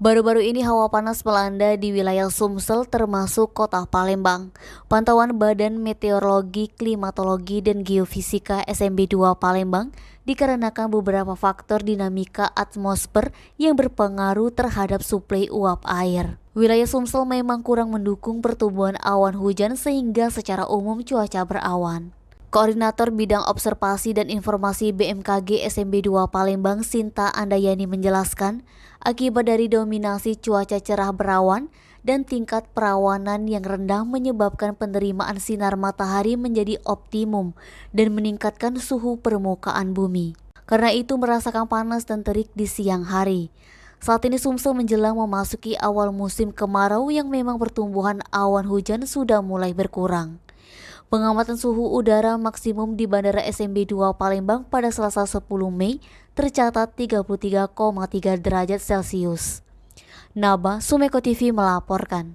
Baru-baru ini hawa panas melanda di wilayah Sumsel termasuk kota Palembang. Pantauan Badan Meteorologi, Klimatologi, dan Geofisika SMB 2 Palembang dikarenakan beberapa faktor dinamika atmosfer yang berpengaruh terhadap suplai uap air. Wilayah Sumsel memang kurang mendukung pertumbuhan awan hujan sehingga secara umum cuaca berawan. Koordinator Bidang Observasi dan Informasi BMKG SMB 2 Palembang Sinta Andayani menjelaskan, akibat dari dominasi cuaca cerah berawan dan tingkat perawanan yang rendah menyebabkan penerimaan sinar matahari menjadi optimum dan meningkatkan suhu permukaan bumi. Karena itu merasakan panas dan terik di siang hari. Saat ini Sumsel menjelang memasuki awal musim kemarau yang memang pertumbuhan awan hujan sudah mulai berkurang. Pengamatan suhu udara maksimum di Bandara SMB 2 Palembang pada Selasa 10 Mei tercatat 33,3 derajat Celcius. Naba Sumeko TV melaporkan.